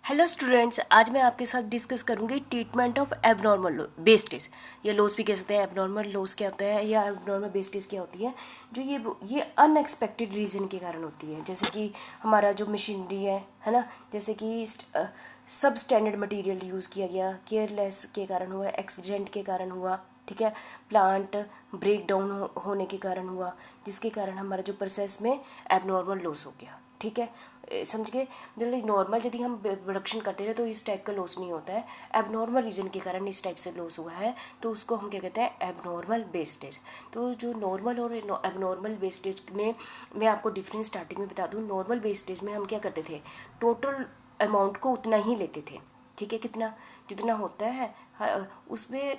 Hello students, आज मैं आपके साथ डिस्कस करूंगी ट्रीटमेंट ऑफ एबनॉर्मल बेस्टेज या लॉस भी कह सकते हैं। एबनॉर्मल लॉस क्या होता है या एबनॉर्मल बेस्टेज क्या होती है, जो ये अनएक्सपेक्टेड रीज़न के कारण होती है। जैसे कि हमारा जो मशीनरी है ना, जैसे कि सब स्टैंडर्ड मटेरियल यूज़ किया गया, केयरलेस के कारण हुआ, एक्सीडेंट के कारण हुआ, ठीक है, प्लांट ब्रेक डाउन होने के कारण हुआ, जिसके कारण हमारा जो प्रोसेस में एबनॉर्मल लॉस हो गया। ठीक है, समझ गए। जल्दी नॉर्मल यदि हम प्रोडक्शन करते रहे तो इस टाइप का लॉस नहीं होता है। एबनॉर्मल रीजन के कारण इस टाइप से लॉस हुआ है तो उसको हम क्या कहते हैं, एबनॉर्मल वेस्टेज। तो जो नॉर्मल और एबनॉर्मल वेस्टेज में मैं आपको डिफरेंस स्टार्टिंग में बता दूं। नॉर्मल वेस्टेज में हम क्या करते थे, टोटल अमाउंट को उतना ही लेते थे। ठीक है, कितना जितना होता है उसमें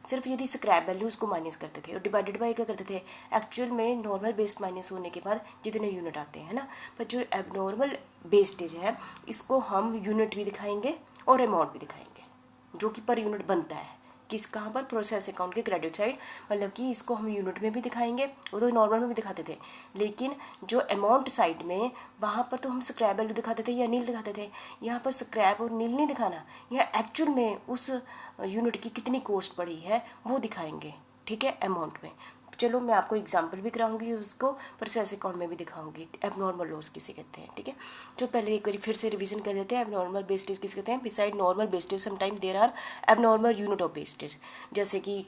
सिर्फ यदि स्क्रैप वैल्यू उसको माइनस करते थे और डिवाइडेड बाय क्या करते थे, एक्चुअल में नॉर्मल बेस्ड माइनस होने के बाद जितने यूनिट आते हैं ना। पर जो एबनॉर्मल बेस्टेज है इसको हम यूनिट भी दिखाएंगे और अमाउंट भी दिखाएंगे, जो कि पर यूनिट बनता है। किस कहाँ पर, प्रोसेस अकाउंट के क्रेडिट साइड, मतलब कि इसको हम यूनिट में भी दिखाएंगे, वो तो नॉर्मल में भी दिखाते थे, लेकिन जो अमाउंट साइड में वहाँ पर तो हम स्क्रैप वैल्यू दिखाते थे या नील दिखाते थे। यहाँ पर स्क्रैप और नील नहीं दिखाना, यहाँ एक्चुअल में उस यूनिट की कितनी कॉस्ट पड़ी है वो दिखाएंगे। ठीक है, अमाउंट में। चलो मैं आपको एग्जांपल भी कराऊंगी, उसको प्रोसेस अकाउंट में भी दिखाऊंगी एबनॉर्मल लॉस किसे कहते हैं। ठीक है, जो पहले एक बार फिर से रिवीजन कर लेते हैं। एबनॉर्मल बेस्टेज किसे कहते हैं। Beside normal vestige sometime there are abnormal unit of vestige. जैसे कि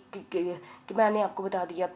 मैंने आपको बता दिया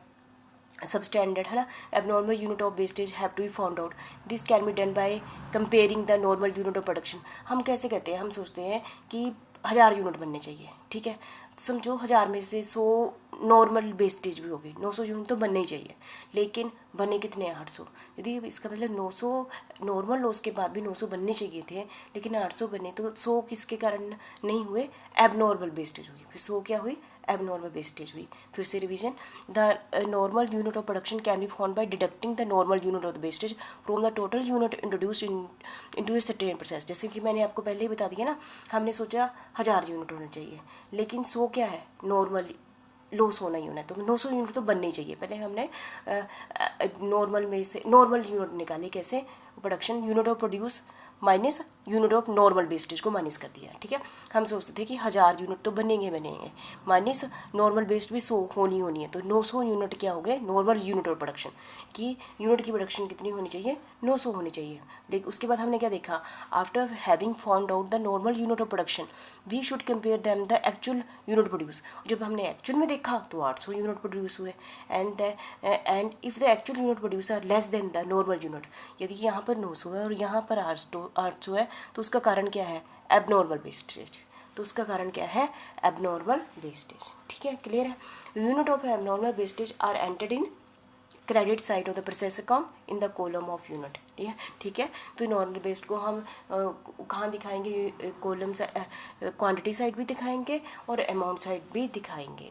सब स्टैंडर्ड है ना, abnormal unit of wastage have to be found out. This can be done by comparing the normal unit of production. हम कैसे कहते हैं, हम सोचते हैं कि 1000 यूनिट बनने चाहिए। ठीक है, समझो 1000 में से 100 नॉर्मल वेस्टेज भी होगी, 900 यूनिट तो बनने ही चाहिए, लेकिन बने कितने, 800। यदि इसका मतलब 900 नॉर्मल लॉस के बाद भी 900 बनने चाहिए थे, लेकिन 800 बने, तो 100 किसके कारण नहीं हुए, एबनॉर्मल वेस्टेज हुई। फिर 100 क्या हुई, एबनॉर्मल वेस्टेज हुई। फिर से revision, the normal unit of production can be found by deducting the normal unit of the wastage from the total unit introduce into a certain process. जैसे कि मैंने आपको पहले ही बता दिया ना, हमने सोचा 1000 यूनिट होना चाहिए, लेकिन 100 क्या है, नॉर्मल लॉस होना ही होना है, तो 900 यूनिट तो बनने ही चाहिए। पहले हमने नॉर्मल में से नॉर्मल यूनिट निकाले, कैसे, production unit of produce minus unit of normal wastage को माइनस कर दिया। ठीक है, हम सोचते थे कि 1000 यूनिट तो बनेंगे माइनस नॉर्मल वेस्ट भी 100 होनी है, तो 900 यूनिट क्या हो गए, नॉर्मल यूनिट ऑफ प्रोडक्शन की यूनिट की प्रोडक्शन कितनी होनी चाहिए, 900 होनी चाहिए। लेकिन उसके बाद हमने क्या देखा, after having found out the normal unit of production we should compare them the actual unit produce. जब हमने एक्चुअल में देखा तो 800 यूनिट प्रोड्यूस हुए, and if the actual unit produce are less than the normal unit. यदि यहाँ पर 900 है और यहाँ पर 800 है, तो उसका कारण क्या है, एबनॉर्मल वेस्टेज। तो उसका कारण क्या है, एबनॉर्मल वेस्टेज। ठीक है, क्लियर है। Unit of abnormal wastage are entered in credit side of the process account in the column of unit. ठीक है, तो नॉर्मल वेस्ट को हम कहाँ दिखाएंगे, कॉलम क्वांटिटी साइड भी दिखाएंगे और अमाउंट साइड भी दिखाएंगे।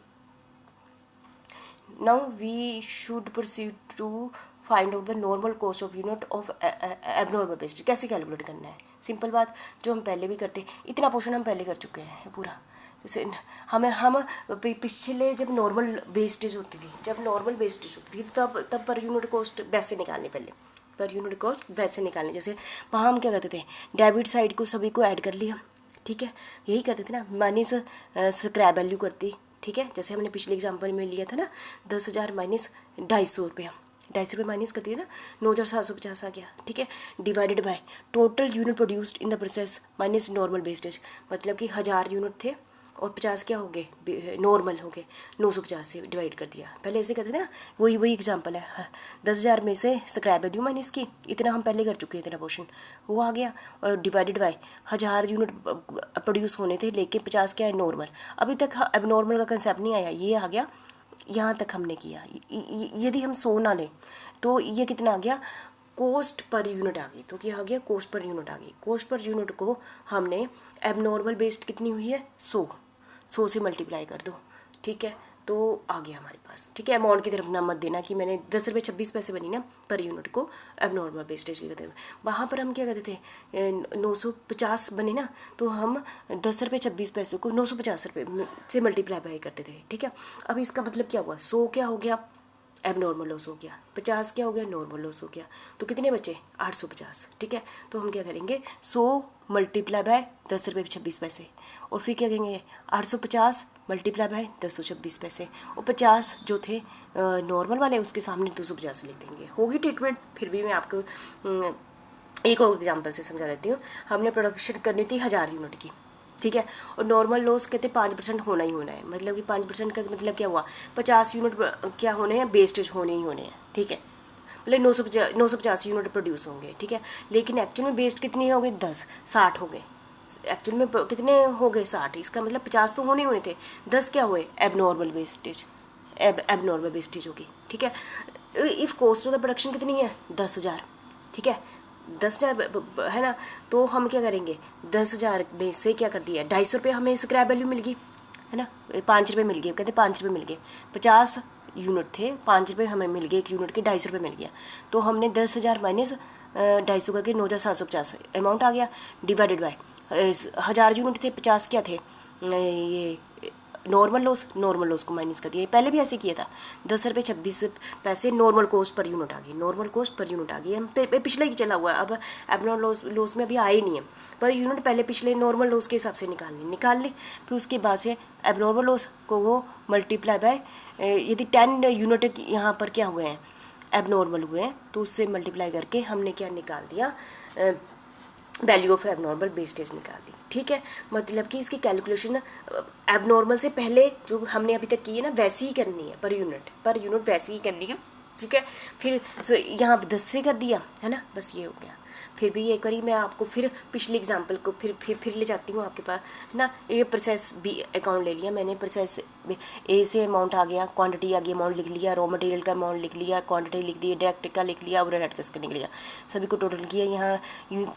Now we should proceed to find out the normal cost of unit of abnormal wastage. कैसे कैलकुलेट करना है, सिंपल बात, जो हम पहले भी करते, इतना पोर्शन हम पहले कर चुके हैं पूरा। जैसे हम पिछले जब नॉर्मल वेस्टेज होती थी, तब पर यूनिट कॉस्ट वैसे निकालने, पहले पर यूनिट कॉस्ट वैसे निकालने। जैसे वहाँ हम क्या करते थे, डेबिट साइड को सभी को ऐड कर लिया। ठीक है, यही करते थे ना, माइनस स्क्रैप वैल्यू करती। ठीक है, जैसे हमने पिछले एग्जाम्पल में लिया था ना, 10,000 माइनस 250 रुपया, 250 रुपये माइनस कर दिए ना, 9,750 आ गया। ठीक है, divided by total unit produced in the process minus normal wastage, मतलब कि 1000 यूनिट थे और 50 क्या हो गए, नॉर्मल हो गए, 950 से डिवाइड कर दिया। पहले ऐसे करते थे ना, वही एग्जांपल है। 10,000 में से स्क्रैप वैल्यू माइनस की, इतना हम पहले कर चुके हैं, इतना पोर्शन वो आ गया, और डिवाइडेड बाय 1000 यूनिट प्रोड्यूस होने थे, लेकिन 50 क्या है, नॉर्मल। अभी तक अब नॉर्मल का कंसेप्ट नहीं आया, ये आ गया, यहाँ तक हमने किया। यदि हम 100 ना लें तो ये कितना आ गया, कॉस्ट पर यूनिट आ गई। तो क्या आ गया, कॉस्ट पर यूनिट आ गई। कॉस्ट पर यूनिट को हमने एबनॉर्मल बेस्ड कितनी हुई है, 100 से मल्टीप्लाई कर दो। ठीक है, तो आ गया हमारे पास। ठीक है, अमाउंट की तरफ ना मत देना कि मैंने 10 रुपये 26 पैसे बनी ना पर यूनिट को एबनॉर्मल वेस्टेज की कहते हैं। वहाँ पर हम क्या कहते थे, 950 बने ना, तो हम 10 रुपये 26 पैसे को 950 रुपये से मल्टीप्लाई करते थे। ठीक है, अब इसका मतलब क्या हुआ, 100 क्या हो गया, एबनॉर्मल लॉस हो गया, 50 क्या हो गया, नॉर्मल लॉस हो गया। तो कितने बचे, 850। ठीक है, तो हम क्या करेंगे, 100 मल्टीप्लाई बाय 10 रुपये 26 पैसे, और फिर क्या करेंगे 850 मल्टीप्लाई बाय 1026 पैसे, और 50 जो थे नॉर्मल वाले उसके सामने 250 लिख देंगे। होगी ट्रीटमेंट। फिर भी मैं आपको एक और एग्जांपल से समझा देती हूँ। हमने प्रोडक्शन करनी थी 1000 यूनिट की, ठीक है, और नॉर्मल लॉस कहते 5% होना ही होना है। मतलब कि 5% का मतलब क्या हुआ, 50 यूनिट क्या होने हैं, वेस्टेज होने ही होने हैं। ठीक है, मतलब 950 यूनिट प्रोड्यूस होंगे। ठीक है, लेकिन एक्चुअल में वेस्ट कितनी हो गई, 60 हो गए। एक्चुअल में कितने हो गए, 60। इसका मतलब 50 तो होने ही होने थे, 10 क्या हुए, एबनॉर्मल वेस्टेज, एबनॉर्मल वेस्टेज होगी। ठीक है, if cost of the production कितनी है, 10,000। ठीक है, 10,000 है ना, तो हम क्या करेंगे, 10,000 में से क्या कर दिया, 250 रुपये हमें स्क्रैप वैल्यू मिल गई, है ना, 5 रुपये मिल गए, कहते 5 रुपये मिल गए, 50 यूनिट थे, 5 रुपये हमें मिल गए, एक यूनिट के 250 रुपये मिल गया। तो हमने 10,000 माइनस 250 करके 9,750 अमाउंट आ गया, डिवाइडेड बाय 1000 यूनिट थे, 50 क्या थे, ये नॉर्मल लॉस को माइनस कर दिया। पहले भी ऐसे किया था, 10 रुपये 26 पैसे नॉर्मल कॉस्ट पर यूनिट आ गई, नॉर्मल कॉस्ट पर यूनिट आ गई। हम पिछले ही चला हुआ है, अब एबनॉर्मल लॉस में अभी आए नहीं है, पर यूनिट पहले पिछले नॉर्मल लॉस के हिसाब से निकाल ली। फिर उसके बाद से एबनॉर्मल लॉस को वो मल्टीप्लाई बाय, यदि 10 यूनिट यहाँ पर क्या हुए हैं, एबनॉर्मल हुए हैं, तो उससे मल्टीप्लाई करके हमने क्या निकाल दिया, वैल्यू ऑफ एबनॉर्मल वेस्टेज निकाल दी। ठीक है, मतलब कि इसकी कैलकुलेशन एबनॉर्मल से पहले जो हमने अभी तक की है ना, वैसी ही करनी है, पर यूनिट वैसी ही करनी है। ठीक है, फिर यहाँ 10 से कर दिया, है ना, बस ये हो गया। फिर भी एक बारी मैं आपको फिर पिछले एग्जांपल को फिर ले जाती हूँ आपके पास ना। ये प्रोसेस बी अकाउंट ले लिया मैंने, प्रोसेस ए से अमाउंट आ गया, क्वांटिटी आ गई, अमाउंट लिख लिया, रॉ मटेरियल का अमाउंट लिख लिया, क्वांटिटी लिख दी, डायरेक्ट का लिख लिया, ओवरहेड का निकल लिया, सभी को टोटल किया। यहाँ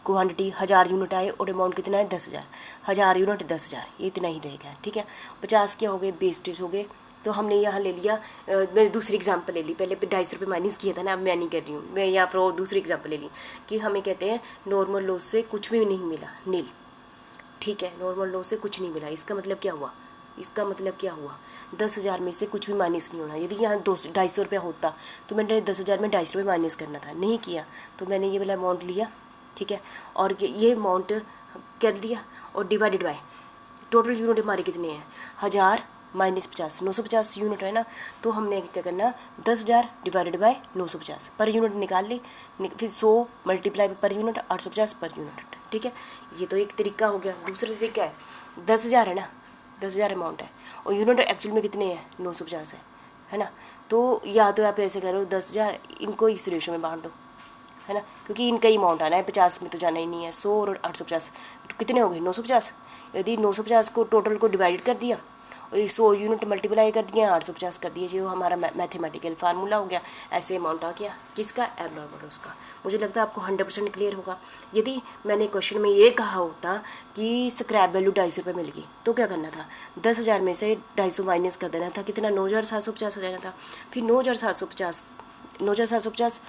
क्वांटिटी 1000 यूनिट आए और अमाउंट कितना है, 10,000, 1000 यूनिट 10,000, ये इतना ही रहेगा। ठीक है, 50 क्या हो गए, वेस्टेज हो गए। तो हमने यहाँ ले लिया, मैंने दूसरी एग्जांपल ले ली, पहले 250 रुपये माइनस किया था ना, अब मैं नहीं कर रही हूँ, मैं यहाँ पर दूसरी एग्जांपल ले ली कि हमें कहते हैं नॉर्मल लॉस से कुछ भी नहीं मिला, नील। ठीक है, नॉर्मल लॉस से कुछ नहीं मिला, इसका मतलब क्या हुआ, 10,000 में से कुछ भी माइनस नहीं होना। यदि यहाँ 250 रुपया होता तो मैंने 10,000 में 250 रुपये माइनस करना था, नहीं किया, तो मैंने ये वाला अमाउंट लिया। ठीक है, और ये अमाउंट कर दिया और डिवाइडेड बाय टोटल यूनिट हमारे कितने हैं, 1000 माइनस 50, 950 यूनिट है ना। तो हमने क्या करना, 10,000 डिवाइडेड बाय 950 पर यूनिट निकाल ली, फिर 100 multiply per unit 850 per unit. ठीक है, ये तो एक तरीका हो गया। दूसरा तरीका है, 10,000 है ना, 10,000 अमाउंट है और यूनिट एक्चुअल में कितने हैं, 950 है ना। तो या तो आप ऐसे करो, 10,000 इनको इस रेशो में बांट दो, है ना, क्योंकि इनका ही अमाउंट आना है, 50 में तो जाना ही नहीं है। 100 और 850 कितने हो गए, 950। यदि 950 को टोटल को डिवाइड कर दिया और 100 यूनिट मल्टीप्लाई कर दिया, 850 कर दिए, जो हमारा मैथमेटिकल फार्मूला हो गया। ऐसे अमाउंट आ गया किसका, एबनॉर्मल उसका। मुझे लगता है आपको 100% क्लियर होगा। यदि मैंने क्वेश्चन में ये कहा होता कि स्क्रैप वैल्यू 250 रुपये मिल गई, तो क्या करना था, 10,000 में से 250 माइनस कर देना था, कितना, 9,750 हो जाना था। फिर 9,750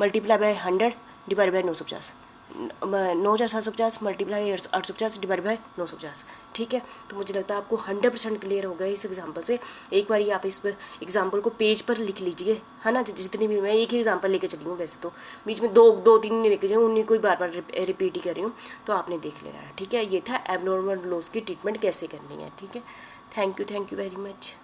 multiply by 100 divide by 950, 9,750 multiply 850 divide by 950। ठीक है, तो मुझे लगता है आपको 100% क्लियर होगा इस एग्जांपल से। एक बार आप इस एग्जांपल को पेज पर लिख लीजिए, है ना, जितनी भी, मैं एक ही एग्जांपल लेके चली हूँ, वैसे तो बीच में दो तीन नहीं लेके जाऊँ, उन्हीं को बार बार रिपीट ही कर रही हूँ, तो आपने देख लेना है। ठीक है, ये था एबनॉर्मल लॉस की ट्रीटमेंट कैसे करनी है। ठीक है, थैंक यू वेरी मच।